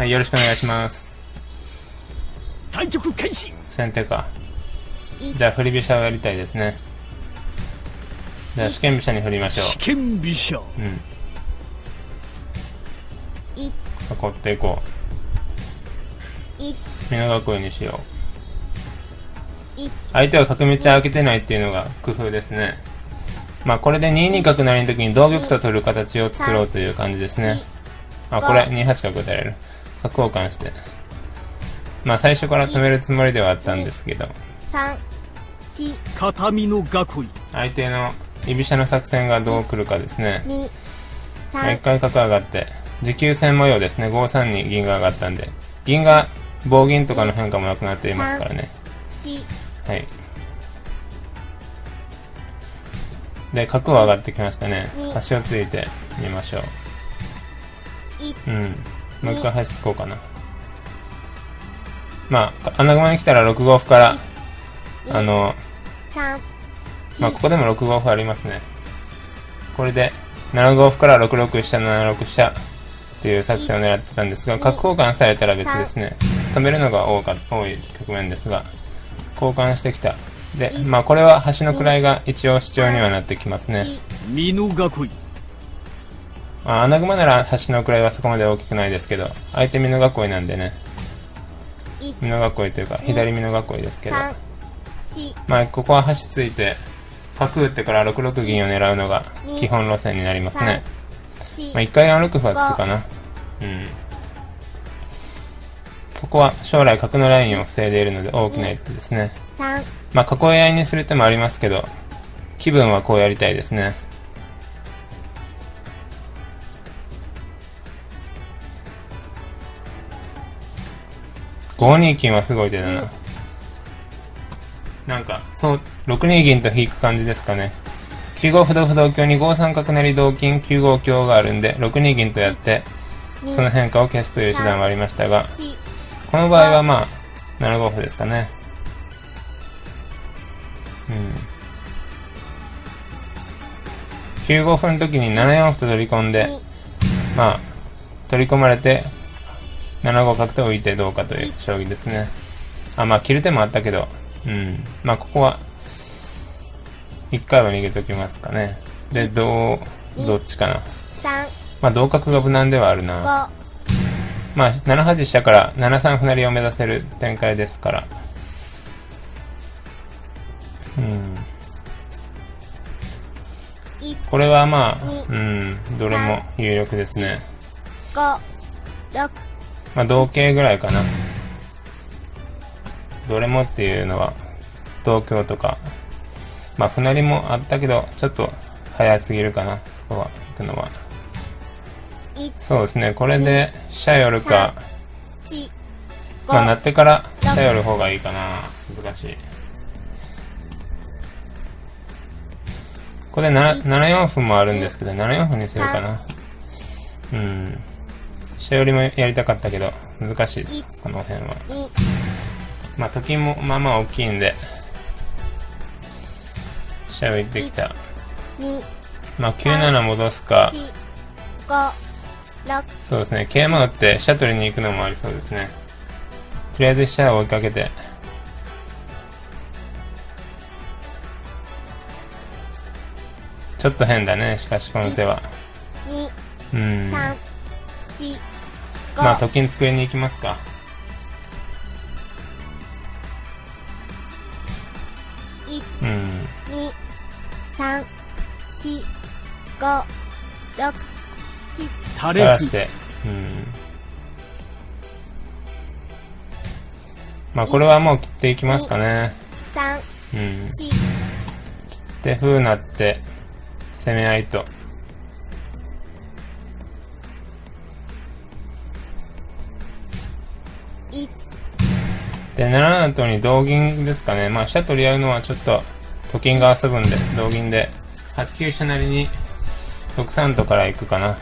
はい、よろしくお願いします。対局開始。先手か。じゃあ振り飛車をやりたいですね。じゃあ四間飛車に振りましょう。四間飛車。うん。囲っていこう。美濃囲いにしよう。相手は角道開けてないっていうのが工夫ですね。まあこれで2二角成の時に同玉と取る形を作ろうという感じですね。あ、これ2八角打たれる。角交換して。まあ最初から止めるつもりではあったんですけど。片身の囲い。相手の居飛車の作戦がどう来るかですね。一回角上がって、持久戦模様ですね。5三に銀が上がったんで。銀が棒銀とかの変化もなくなっていますからね。はい。で、角は上がってきましたね。端をついてみましょう。うん。もう一回端つこうかな。まあ、穴熊に来たら6五歩から、まあ、ここでも6五歩ありますね。これで、7五歩から6六飛車、7六飛車という作戦を狙ってたんですが、角交換されたら別ですね。止めるのが多い局面ですが、交換してきた。で、まあこれは端の位が一応主張にはなってきますね。美濃囲い。穴熊なら端の位はそこまで大きくないですけど、相手美濃囲いなんでね。美濃囲いというか、左美濃囲いですけど。まあここは端ついて、角打ってから6六銀を狙うのが基本路線になりますね。まあ一回4六歩はつくかな。うん。ここは将来角のラインを防いでいるので大きな一手ですね。まあ囲い合いにする手もありますけど、気分はこうやりたいですね。5二金はすごい手だな。なんか、そう、6二銀と引く感じですかね。9五歩同歩同香に5三角成同金9五香があるんで、6二銀とやって、その変化を消すという手段はありましたが、この場合はまあ、7五歩ですかね。うん。9五歩の時に7四歩と取り込んで、まあ、取り込まれて、7五角と浮いてどうかという将棋ですね。あ、まあ、切る手もあったけど、うん。まあ、ここは、一回は逃げときますかね。で、どっちかな。まあ、同角が無難ではあるな。まあ、7八飛車から7三歩成を目指せる展開ですから。うん。これはまあ、どれも有力ですね。まあ、同桂ぐらいかな。どれもっていうのは、同香とか、まあ、歩成りもあったけど、ちょっと早すぎるかな、そこは、行くのは。そうですね、これで、飛車寄るか、まあ、なってから飛車寄る方がいいかな、難しい。これ7四歩もあるんですけど、7四歩にするかな。うん。飛車寄りもやりたかったけど、難しいです、この辺は。まあ、と金もまあまあ大きいんで、飛車浮いてきた。まあ、9七戻すか、そうですね、桂馬打って飛車取りに行くのもありそうですね。とりあえず飛車を追いかけて、ちょっと変だね、しかしこの手は。まあ、と金作りに行きますか。垂らして、まあこれはもう切っていきますかね。切って歩なって攻め合いと。で7七とに同銀ですかね。まあ飛車取り合うのはちょっとと金が遊ぶんで同銀で8九飛車成に6三とから行くかな。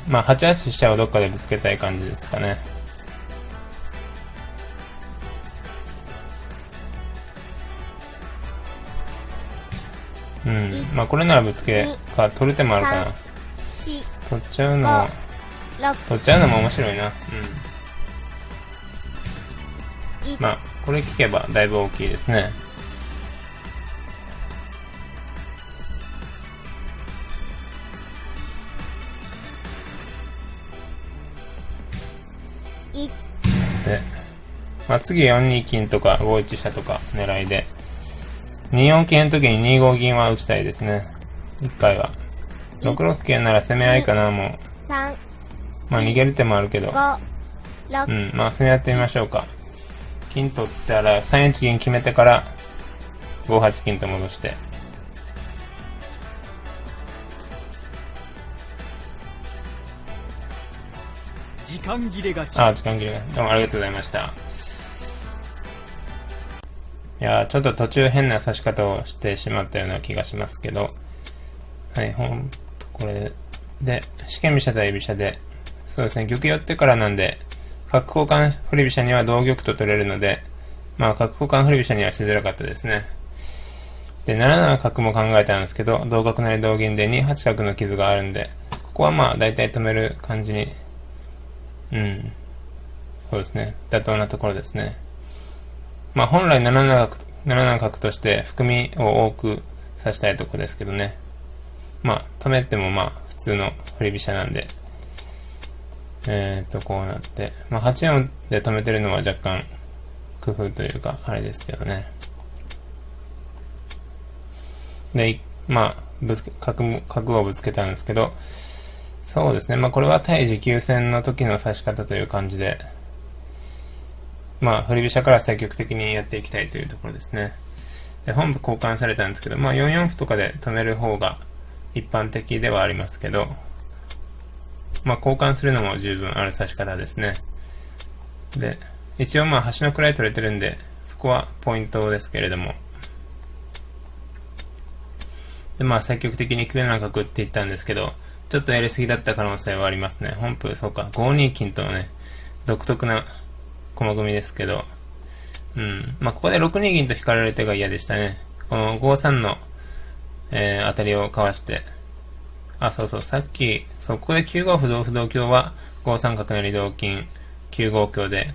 まあ8八飛車をどっかでぶつけたい感じですかね。まあこれならぶつけか取る手もあるかな。取っちゃうのも面白いな。まあ、これ聞けばだいぶ大きいですね。で、まあ、次4二金とか5一飛車とか狙いで、2四金の時に2五銀は打ちたいですね。1回は。6六桂なら攻め合いかな、もう。まあ逃げる手もあるけど。まあ攻め合ってみましょうか。金取ったら3一銀決めてから5八金と戻して。時間切れが時間切れが。どうもありがとうございました。いやー、ちょっと途中変な指し方をしてしまったような気がしますけど。はい、これで、四間飛車対居飛車で、そうですね、玉寄ってからなんで、角交換振り飛車には同玉と取れるので、まあ角交換振り飛車にはしづらかったですね。で、7七角も考えたんですけど、同角成同銀で2八角の傷があるんで、ここはまあ大体止める感じに、そうですね、妥当なところですね。まあ本来7七角として含みを多く指したいところですけどね。まあ止めてもまあ普通の振り飛車なんで、こうなって、まあ8四で止めてるのは若干工夫というかあれですけどね。で、まあ角をぶつけたんですけど、そうですね、まあこれは対持久戦の時の指し方という感じで、まあ振り飛車から積極的にやっていきたいというところですね。で、本部交換されたんですけど、まあ4四歩とかで止める方が一般的ではありますけど、まあ交換するのも十分ある指し方ですね。で、一応まあ端の位取れてるんで、そこはポイントですけれども。で、まあ積極的に9七角って言ったんですけど、ちょっとやりすぎだった可能性はありますね。本譜、そうか、5二金とのね、独特な駒組みですけど、まあここで6二銀と引かれる手が嫌でしたね。この5三の、当たりをかわして、さっき、ここで9五歩同歩同香は5三角成同金9五香で、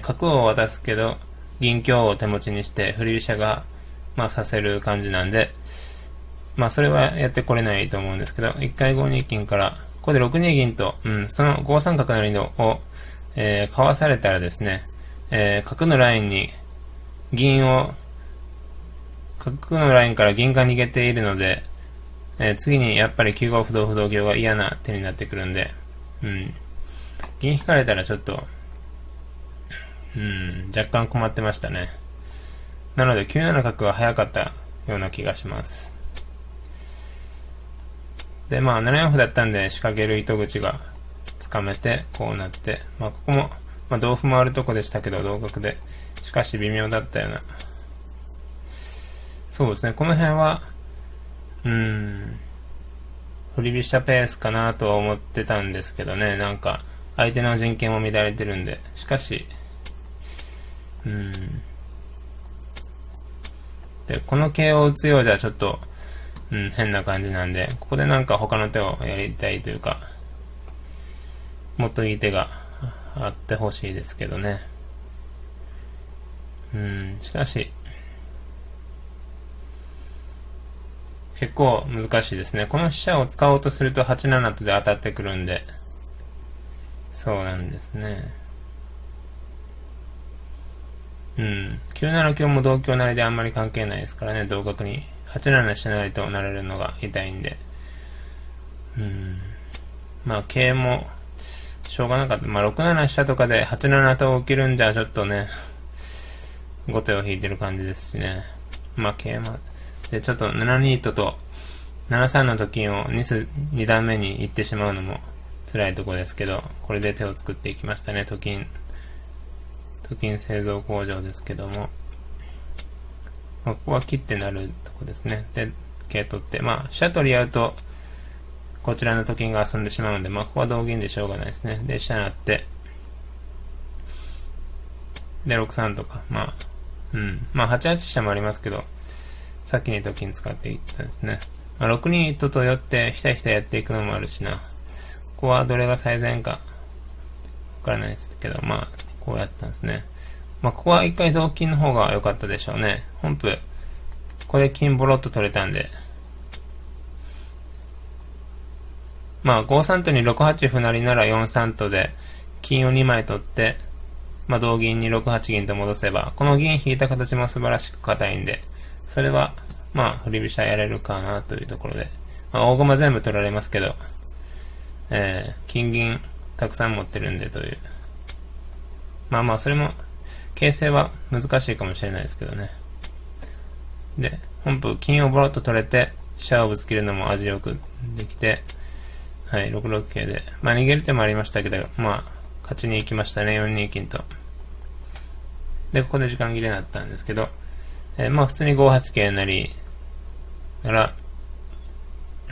角を渡すけど銀香を手持ちにして振り飛車がまあさせる感じなんで、まあそれはやってこれないと思うんですけど、一回5二金からここで6二銀と、その5三角成のを、かわされたらですね、角のラインに角のラインから銀が逃げているので、次にやっぱり9五歩同歩同香が嫌な手になってくるんで、銀引かれたらちょっと、若干困ってましたね。なので9七角は早かったような気がします。で、まあ7四歩だったんで仕掛ける糸口がつかめて、こうなって、まあここも、まあ同歩もあるとこでしたけど、同角で、しかし微妙だったような。そうですね、この辺は、振り飛車ペースかなとは思ってたんですけどね、なんか、相手の陣形も乱れてるんで、しかし、で、この桂を打つようじゃちょっと、変な感じなんで、ここでなんか他の手をやりたいというか、もっといい手があってほしいですけどね。しかし、結構難しいですね。この飛車を使おうとすると8七とで当たってくるんで、そうなんですね。9七香も同香成であんまり関係ないですからね、同角に8七飛車成となれるのが痛いんで、まあ桂もしょうがなかった。まあ6七飛車とかで8七と起きるんじゃちょっとね、後手を引いてる感じですしね。まあ桂馬でちょっと7二とと7三のと金を2段目に行ってしまうのも辛いところですけど、これで手を作っていきましたね。と金製造工場ですけども、まあ、ここは切ってなるとこですね。で、桂取って、まあ飛車取り合うとこちらのと金が遊んでしまうので、まあここは同銀でしょうがないですね。で、飛車成って、で6三とか、まあまあ8八飛車もありますけど、先にと金使っていったんですね。まあ、6二とと寄ってひたひたやっていくのもあるしな。こはどれが最善か、わからないですけど、まあ、こうやったんですね。まあ、ここは一回同金の方が良かったでしょうね。本譜、これ金ボロッと取れたんで。まあ、5三とに6八歩成なら4三とで、金を2枚取って、まあ、同銀に6八銀と戻せば、この銀引いた形も素晴らしく硬いんで、それは、まあ、振り飛車やれるかなというところで、まあ、大駒全部取られますけど、金銀たくさん持ってるんでという。まあまあ、それも、形勢は難しいかもしれないですけどね。で、本譜、金をボロッと取れて、飛車をぶつけるのも味よくできて、はい、6六桂で。まあ逃げる手もありましたけど、まあ、勝ちに行きましたね、4二金と。で、ここで時間切れになったんですけど、まあ普通に5八桂成なら、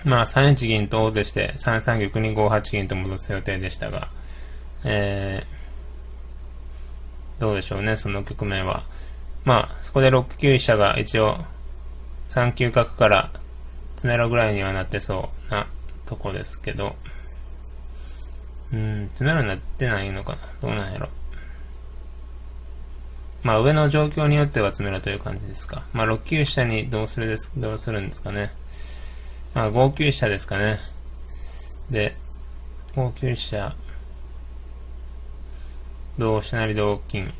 まあ3一銀と王手して3三玉に5八銀と戻す予定でしたが、どうでしょうね、その局面は。まあ、そこで6九飛車が一応3九角から詰めろぐらいにはなってそうなとこですけど、詰めろになってないのかな、どうなんやろ。まあ上の状況によっては詰めろという感じですか。まあ6九飛車にどうするんですかね。まあ5九飛車ですかね。で、5九飛車、同飛車成同金。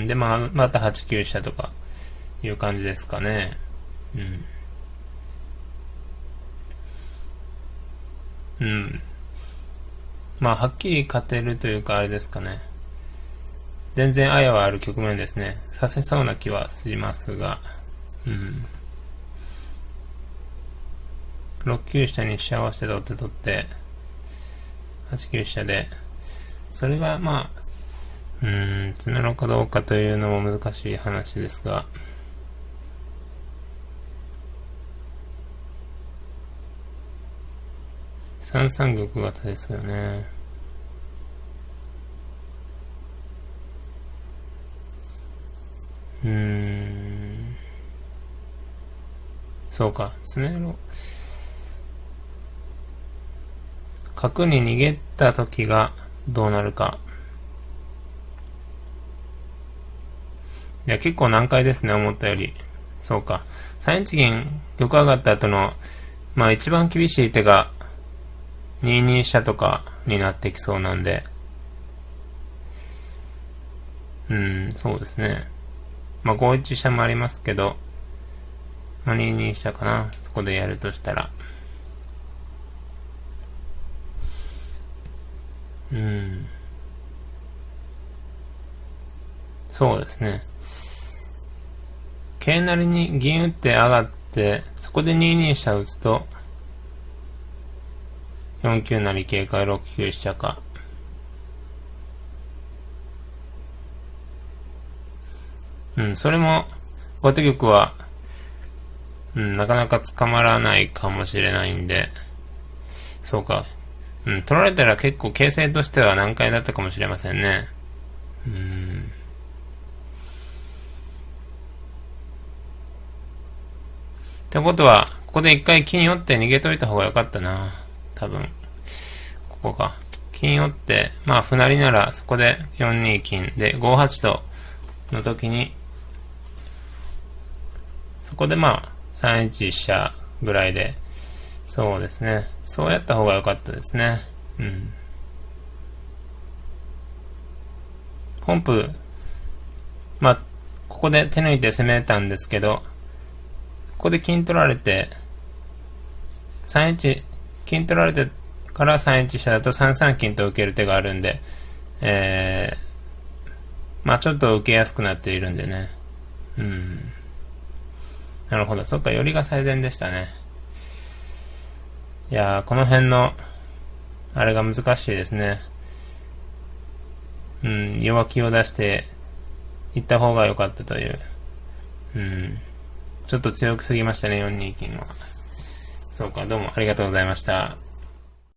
で、まあ、また8九飛車とかいう感じですかね。まあ、はっきり勝てるというか、あれですかね。全然あやはある局面ですね。させそうな気はしますが。6九飛車に飛車を合わせて取って、8九飛車で、それがまあ、詰めろかどうかというのも難しい話ですが、3三玉型ですよね。そうか、詰めろ。角に逃げた時がどうなるか。いや、結構難解ですね、思ったより。そうか。3一銀、玉上がった後の、まあ一番厳しい手が、2二飛車とかになってきそうなんで。そうですね。まあ5一飛車もありますけど、まあ2二飛車かな。そこでやるとしたら。そうですね。桂成に銀打って上がって、そこで2二飛車打つと、4九成桂か6九飛車か。それも、後手玉は、なかなか捕まらないかもしれないんで、そうか。取られたら結構形勢としては難解だったかもしれませんね。ってことは、ここで一回金折って逃げといた方が良かったな。多分。ここか。金折って、まあ、歩成りならそこで4二金で5八との時に、そこでまあ、3一飛車ぐらいで、そうですね。そうやった方が良かったですね。本譜、まあ、ここで手抜いて攻めたんですけど、ここで金取られて、金取られてから3一飛車だと3三金と受ける手があるんで、まあちょっと受けやすくなっているんでね。なるほど。そっか、寄りが最善でしたね。いやー、この辺の、あれが難しいですね。弱気を出して、いった方が良かったという。ちょっと強くすぎましたね、4二金は。そうか、どうもありがとうございました。